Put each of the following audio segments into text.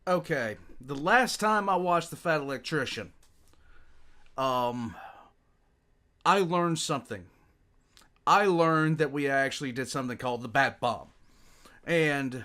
Okay, the last time I watched The Fat Electrician, um, I learned something. I learned that we actually did something called the Bat Bomb. And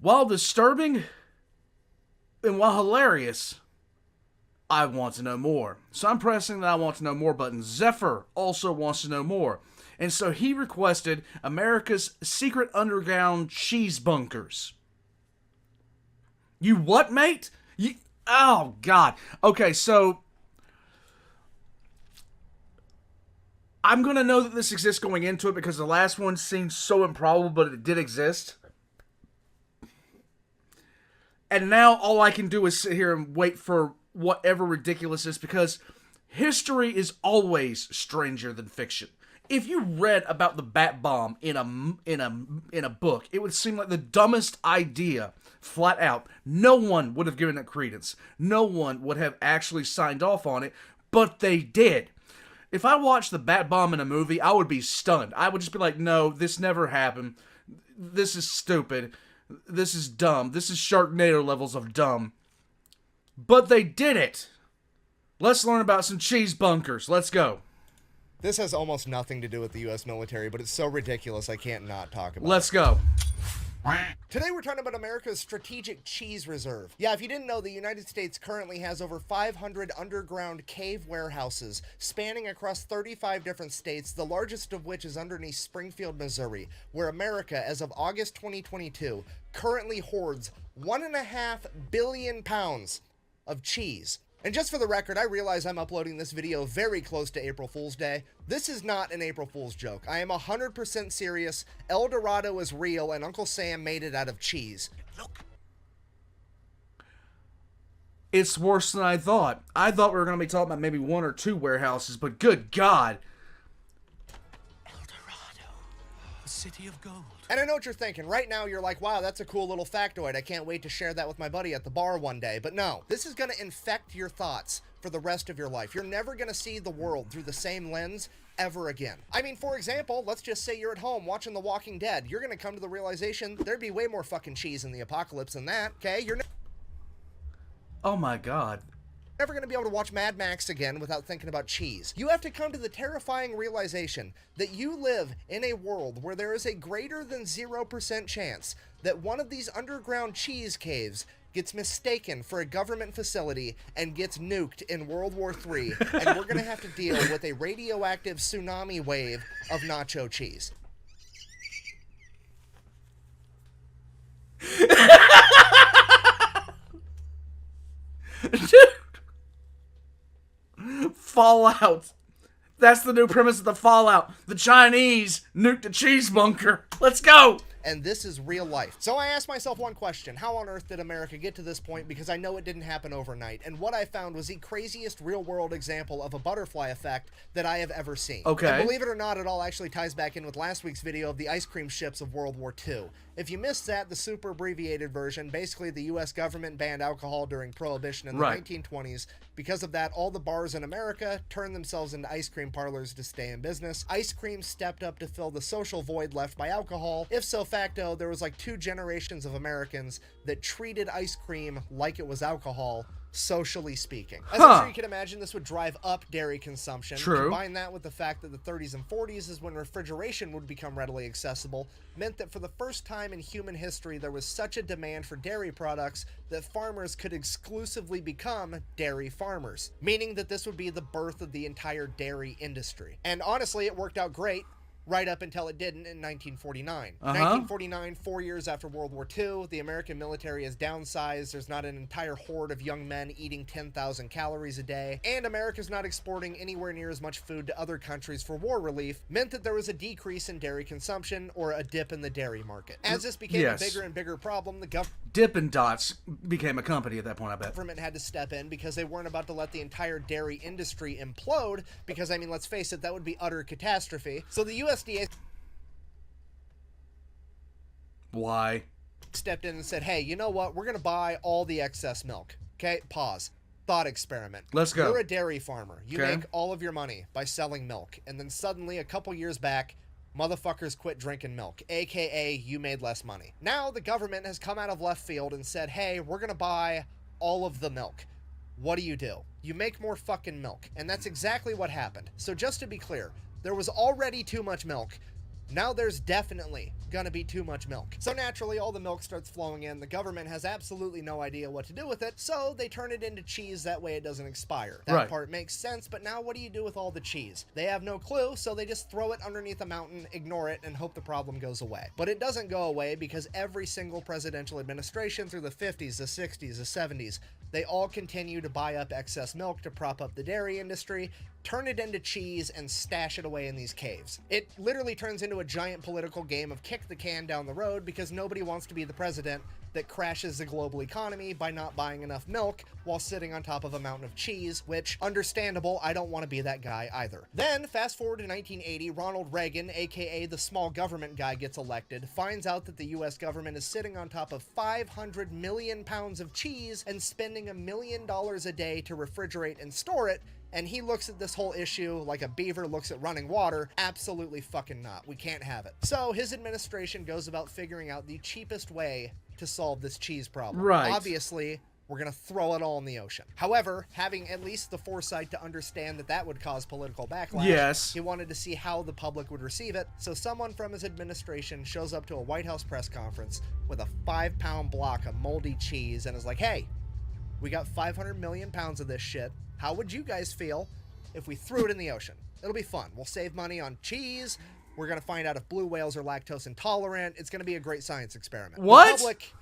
while disturbing and while hilarious, I want to know more. So I'm pressing the I want to know more button. Zephyr also wants to know more. And so he requested America's secret underground cheese bunkers. You what, mate? You, oh, God. Okay, so I'm going to know that this exists going into it because the last one seemed so improbable, but it did exist. And now all I can do is sit here and wait for whatever ridiculous is because history is always stranger than fiction. If you read about the bat bomb in a book, it would seem like the dumbest idea, flat out. No one would have given it credence. No one would have actually signed off on it, but they did. If I watched the bat bomb in a movie, I would be stunned. I would just be like, "No, this never happened. This is stupid. This is dumb. This is Sharknado levels of dumb." But they did it. Let's learn about some cheese bunkers. Let's go. This has almost nothing to do with the U.S. military, but it's so ridiculous I can't not talk about Let's it. go. Today we're talking about America's strategic cheese reserve. Yeah, if you didn't know, the United States currently has over 500 underground cave warehouses spanning across 35 different states, the largest of which is underneath Springfield, Missouri, where America, as of August 2022, currently hoards 1.5 billion pounds of cheese. And just for the record, I realize I'm uploading this video very close to April Fool's Day. This is not an April Fool's joke. I am 100% serious. Eldorado is real, and Uncle Sam made it out of cheese. Look. It's worse than I thought. I thought we were going to be talking about maybe one or two warehouses, but good God. Eldorado, the city of gold. And I know what you're thinking. Right now, you're like, wow, that's a cool little factoid. I can't wait to share that with my buddy at the bar one day. But no, this is going to infect your thoughts for the rest of your life. You're never going to see the world through the same lens ever again. I mean, for example, let's just say you're at home watching The Walking Dead. You're going to come to the realization there'd be way more fucking cheese in the apocalypse than that, okay? You're Oh my God. never going to be able to watch Mad Max again without thinking about cheese. You have to come to the terrifying realization that you live in a world where there is a greater than 0% chance that one of these underground cheese caves gets mistaken for a government facility and gets nuked in World War III, and we're going to have to deal with a radioactive tsunami wave of nacho cheese. Fallout. That's the new premise of the Fallout. The Chinese nuked a cheese bunker. Let's go. And this is real life. So I asked myself one question: how on earth did America get to this point? Because I know it didn't happen overnight. And what I found was the craziest real-world example of a butterfly effect that I have ever seen. Okay. And believe it or not, it all actually ties back in with last week's video of the ice cream ships of World War II. If you missed that, the super abbreviated version, basically the U.S. government banned alcohol during Prohibition in the 1920s. Because of that, all the bars in America turned themselves into ice cream parlors to stay in business. Ice cream stepped up to fill the social void left by alcohol. If so facto, there was like 2 generations of Americans that treated ice cream like it was alcohol, socially speaking. As I'm sure you can imagine, this would drive up dairy consumption. True. Combine that with the fact that the 30s and 40s is when refrigeration would become readily accessible, meant that for the first time in human history, there was such a demand for dairy products that farmers could exclusively become dairy farmers, meaning that this would be the birth of the entire dairy industry. And honestly, it worked out great. Right up until it didn't in 1949. 1949, 4 years after World War II, the American military is downsized. There's not an entire horde of young men eating 10,000 calories a day, and America's not exporting anywhere near as much food to other countries for war relief, meant that there was a decrease in dairy consumption, or a dip in the dairy market. As this became a bigger and bigger problem, the Dippin' Dots became a company at that point, I bet. government had to step in because they weren't about to let the entire dairy industry implode, because, I mean, let's face it, that would be utter catastrophe. So the USDA Why? stepped in and said, hey, you know what? We're going to buy all the excess milk. Okay, pause. Thought experiment. Let's go. You're a dairy farmer. You make all of your money by selling milk. And then suddenly, a couple years back, motherfuckers quit drinking milk, aka you made less money. Now the government has come out of left field and said, hey, we're gonna buy all of the milk. What do? You make more fucking milk. And that's exactly what happened. So just to be clear, there was already too much milk. Now there's definitely gonna be too much milk. So naturally, all the milk starts flowing in. The government has absolutely no idea what to do with it, so they turn it into cheese. That way it doesn't expire. That part makes sense, but now what do you do with all the cheese? They have no clue, so they just throw it underneath a mountain, ignore it, and hope the problem goes away. But it doesn't go away because every single presidential administration through the 50s, the 60s, the 70s, they all continue to buy up excess milk to prop up the dairy industry, turn it into cheese, and stash it away in these caves. It literally turns into a giant political game of kick the can down the road because nobody wants to be the president that crashes the global economy by not buying enough milk while sitting on top of a mountain of cheese, which, understandable, I don't want to be that guy either. Then, fast forward to 1980, Ronald Reagan, aka the small government guy, gets elected, finds out that the US government is sitting on top of 500 million pounds of cheese and spending $1 million a day to refrigerate and store it, and he looks at this whole issue like a beaver looks at running water. Absolutely fucking not. We can't have it. So his administration goes about figuring out the cheapest way to solve this cheese problem. Right. Obviously, we're going to throw it all in the ocean. However, having at least the foresight to understand that that would cause political backlash, yes, he wanted to see how the public would receive it. So someone from his administration shows up to a White House press conference with a 5-pound block of moldy cheese and is like, hey, we got 500 million pounds of this shit. How would you guys feel if we threw it in the ocean? It'll be fun. We'll save money on cheese. We're going to find out if blue whales are lactose intolerant. It's going to be a great science experiment. What? The public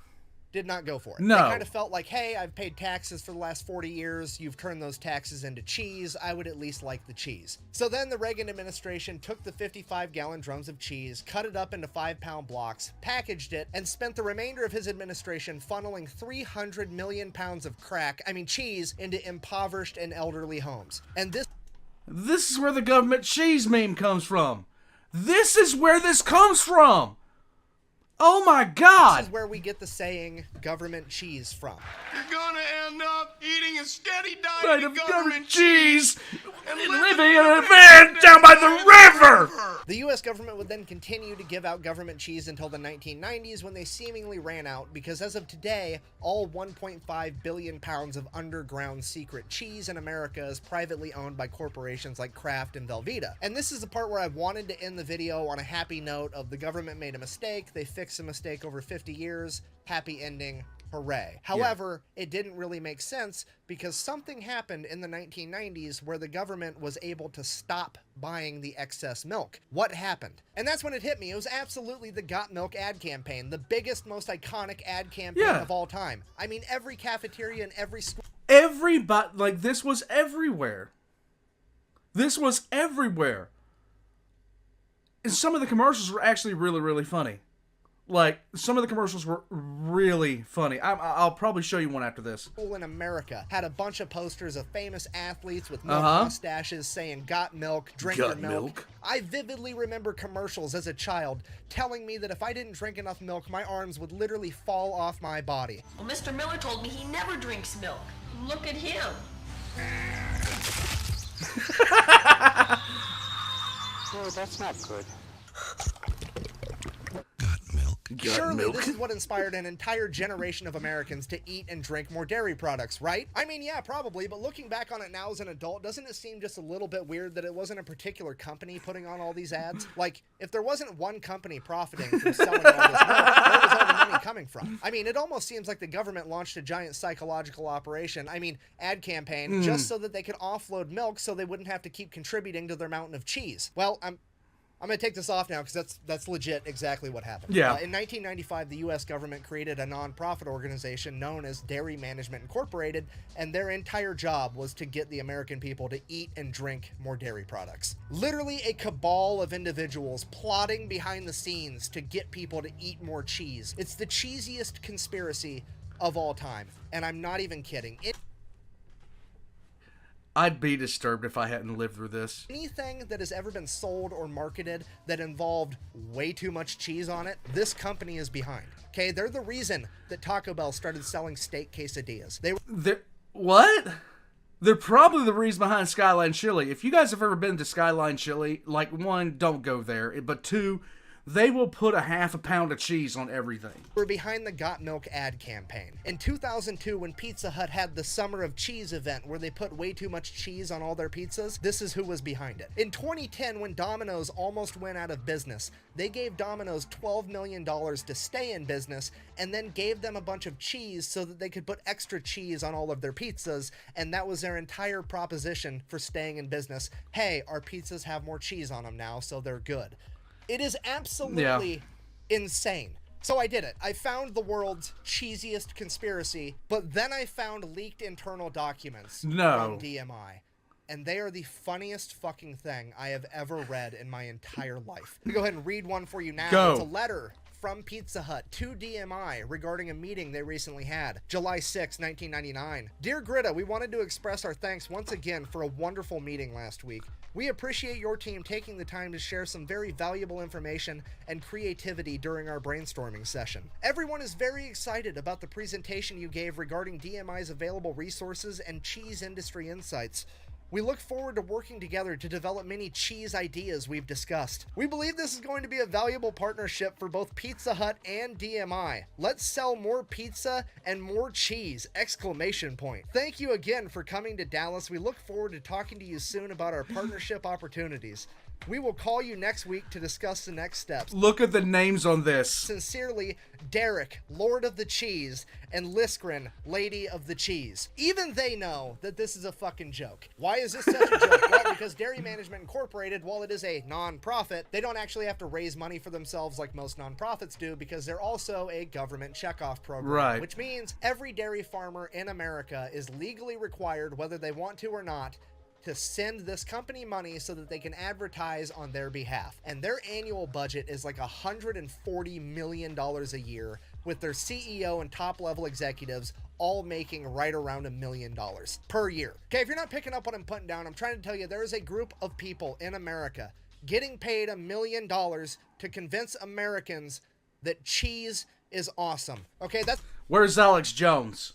did not go for it. No. They kind of felt like, hey, I've paid taxes for the last 40 years. You've turned those taxes into cheese. I would at least like the cheese. So then the Reagan administration took the 55-gallon drums of cheese, cut it up into 5-pound blocks, packaged it, and spent the remainder of his administration funneling 300 million pounds of cheese into impoverished and elderly homes. And this is where the government cheese meme comes from. This is where this comes from. Oh my God! This is where we get the saying government cheese from. You're gonna end up eating a steady diet of government cheese and living in a van down by the river! The U.S. government would then continue to give out government cheese until the 1990s when they seemingly ran out because as of today, all 1.5 billion pounds of underground secret cheese in America is privately owned by corporations like Kraft and Velveeta. And this is the part where I wanted to end the video on a happy note of the government made a mistake, they fixed a mistake over 50 years, happy ending, hooray. However, it didn't really make sense because something happened in the 1990s where the government was able to stop buying the excess milk. What happened? And that's when it hit me. It was absolutely the Got Milk ad campaign, the biggest, most iconic ad campaign of all time. I mean, every cafeteria and every school. Everybody, like, this was everywhere. This was everywhere. And some of the commercials were actually really, really funny. Like, some of the commercials were really funny. I'll probably show you one after this. School in America had a bunch of posters of famous athletes with milk mustaches saying, got milk, drink your milk. I vividly remember commercials as a child telling me that if I didn't drink enough milk, my arms would literally fall off my body. Well, Mr. Miller told me he never drinks milk. Look at him. No, that's not good. Surely this is what inspired an entire generation of Americans to eat and drink more dairy products, right? I mean, yeah, probably, but looking back on it now as an adult, doesn't it seem just a little bit weird that it wasn't a particular company putting on all these ads? Like, if there wasn't one company profiting from selling all this milk, where was all the money coming from? I mean, it almost seems like the government launched a giant psychological operation, ad campaign, just so that they could offload milk so they wouldn't have to keep contributing to their mountain of cheese. Well, I'm going to take this off now because that's legit exactly what happened. Yeah. In 1995, the U.S. government created a non-profit organization known as Dairy Management Incorporated, and their entire job was to get the American people to eat and drink more dairy products. Literally a cabal of individuals plotting behind the scenes to get people to eat more cheese. It's the cheesiest conspiracy of all time, and I'm not even kidding. I'd be disturbed if I hadn't lived through this. Anything that has ever been sold or marketed that involved way too much cheese on it, this company is behind. Okay, they're the reason that Taco Bell started selling steak quesadillas. What? They're probably the reason behind Skyline Chili. If you guys have ever been to Skyline Chili, like, one, don't go there. But two, they will put a half a pound of cheese on everything. We're behind the Got Milk ad campaign. In 2002, when Pizza Hut had the Summer of Cheese event where they put way too much cheese on all their pizzas, this is who was behind it. In 2010, when Domino's almost went out of business, they gave Domino's $12 million to stay in business and then gave them a bunch of cheese so that they could put extra cheese on all of their pizzas, and that was their entire proposition for staying in business. Hey, our pizzas have more cheese on them now, so they're good. It is absolutely insane. So I did it. I found the world's cheesiest conspiracy, but then I found leaked internal documents from DMI. And they are the funniest fucking thing I have ever read in my entire life. Let me go ahead and read one for you now. Go. It's a letter from Pizza Hut to DMI regarding a meeting they recently had. July 6, 1999. Dear Greta, we wanted to express our thanks once again for a wonderful meeting last week. We appreciate your team taking the time to share some very valuable information and creativity during our brainstorming session. Everyone is very excited about the presentation you gave regarding DMI's available resources and cheese industry insights. We look forward to working together to develop many cheese ideas we've discussed. We believe this is going to be a valuable partnership for both Pizza Hut and DMI. Let's sell more pizza and more cheese! Exclamation point. Thank you again for coming to Dallas. We look forward to talking to you soon about our partnership opportunities. We will call you next week to discuss the next steps. Look at the names on this. Sincerely, Derek, Lord of the Cheese, and Liskren, Lady of the Cheese. Even they know that this is a fucking joke. Why is this such a joke? Well, because Dairy Management Incorporated, while it is a non-profit, they don't actually have to raise money for themselves like most non-profits do, because they're also a government checkoff program. Right. Which means every dairy farmer in America is legally required, whether they want to or not, to send this company money so that they can advertise on their behalf. And their annual budget is like $140 million a year, with their CEO and top level executives all making right around $1 million per year. Okay, if you're not picking up what I'm putting down, I'm trying to tell you there is a group of people in America getting paid $1 million to convince Americans that cheese is awesome. Okay, that's... Where's Alex Jones?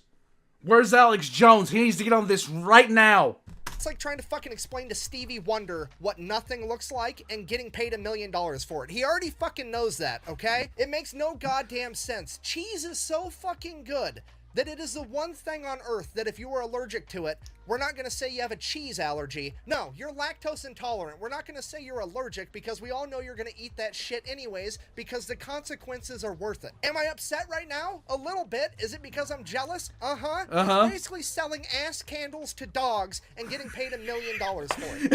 Where's Alex Jones? He needs to get on this right now. It's like trying to fucking explain to Stevie Wonder what nothing looks like and getting paid $1 million for it. He already fucking knows that, okay? It makes no goddamn sense. Cheese is so fucking good that it is the one thing on earth that if you were allergic to it, we're not going to say you have a cheese allergy. No, you're lactose intolerant. We're not going to say you're allergic because we all know you're going to eat that shit anyways because the consequences are worth it. Am I upset right now? A little bit. Is it because I'm jealous? Uh-huh. It's basically selling ass candles to dogs and getting paid $1 million for it.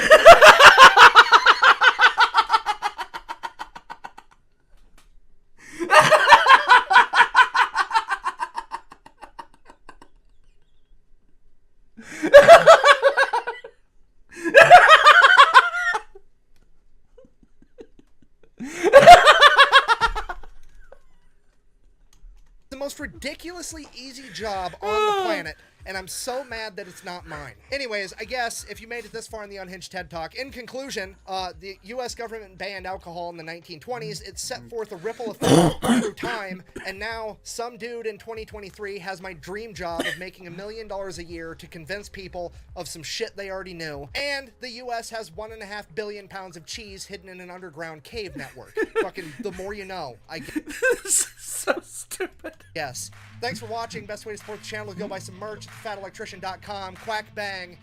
The most ridiculously easy job on the planet, and I'm so mad that it's not mine. Anyways, I guess if you made it this far in the Unhinged TED Talk, in conclusion, the U.S. government banned alcohol in the 1920s. It set forth a ripple effect through time, and now some dude in 2023 has my dream job of making $1 million a year to convince people of some shit they already knew. And the U.S. has 1.5 billion pounds of cheese hidden in an underground cave network. Fucking the more you know. I get. This is so stupid. Yes. Thanks for watching. Best way to support the channel is go buy some merch at thefatelectrician.com. Quack bang.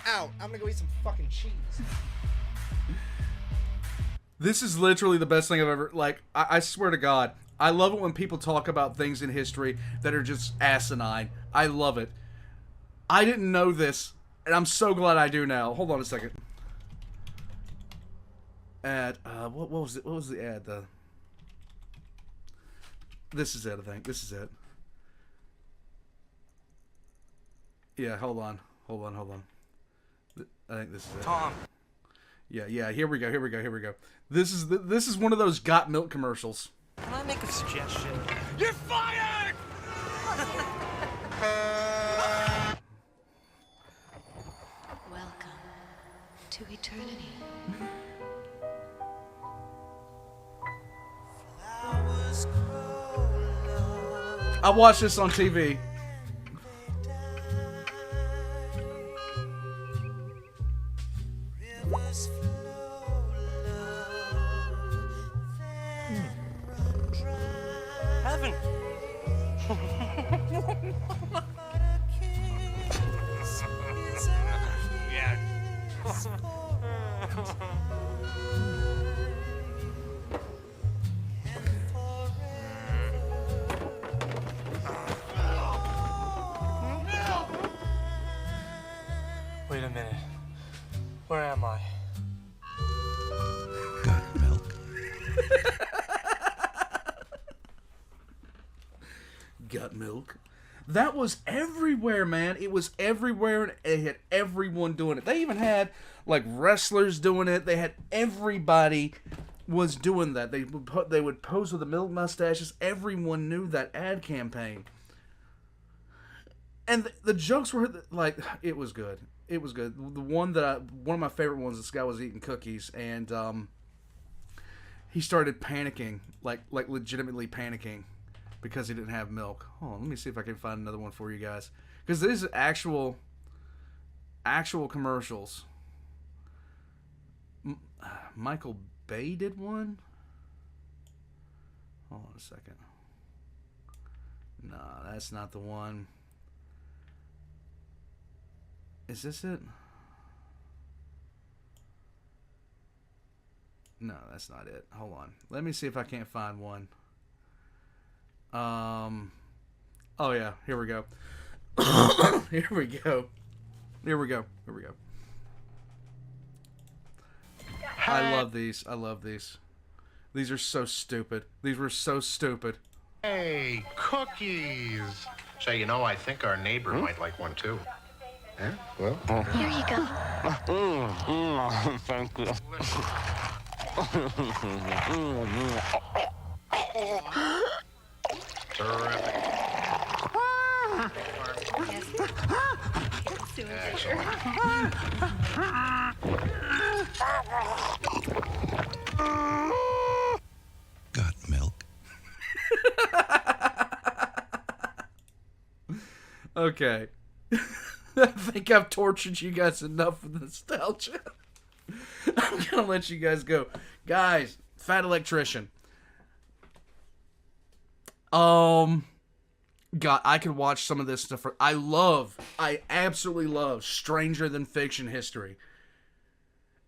Out. I'm gonna go eat some fucking cheese. This is literally the best thing I've ever... Like, I swear to God, I love it when people talk about things in history that are just asinine. I love it. I didn't know this, and I'm so glad I do now. Hold on a second. Ad. What was it? What was the ad? This is it, I think. This is it. Yeah, hold on. I think this is it. Tom. Yeah, here we go. This is one of those Got Milk commercials. Can I make a suggestion? You're fired! Welcome to eternity. I watched this on TV. heaven. Yeah. Wait a minute. Where am I? Got milk? Got milk? That was everywhere, man. It was everywhere, and it had everyone doing it. They even had, like, wrestlers doing it. They had everybody was doing that. They would pose with the milk mustaches. Everyone knew that ad campaign. And the jokes were, like, it was good. It was good. The one of my favorite ones, this guy was eating cookies, and he started panicking, like legitimately panicking, because he didn't have milk. Hold on, let me see if I can find another one for you guys, because these are actual commercials. Michael Bay did one. Hold on a second. Nah, that's not the one. Is this it? No, that's not it. Hold on. Let me see if I can't find one. Oh yeah, here we go. Here we go. Here we go. Here we go. I love these. I love these. These are so stupid. These were so stupid. Hey, cookies. Say, you know, I think our neighbor might like one too. Yeah? Well, Here you go. Thank you. terrific. Got milk? Okay. I think I've tortured you guys enough with nostalgia. I'm gonna let you guys go. Guys, Fat Electrician. God, I could watch some of this stuff. I absolutely love Stranger Than Fiction history.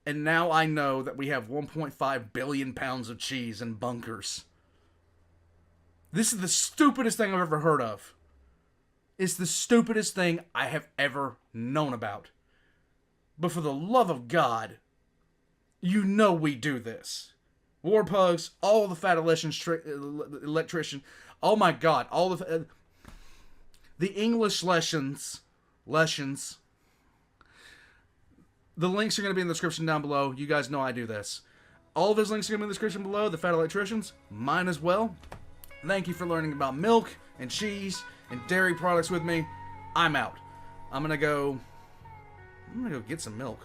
And now I know that we have 1.5 billion pounds of cheese in bunkers. This is the stupidest thing I've ever heard of. It's the stupidest thing I have ever known about. But for the love of God, you know we do this. Warpugs, all the Fat Electrician. Oh my God, all the English lessons. The links are going to be in the description down below. You guys know I do this. All of his links are going to be in the description below. The Fat Electricians, mine as well. Thank you for learning about milk and cheese and dairy products with me. I'm out. I'm gonna go get some milk.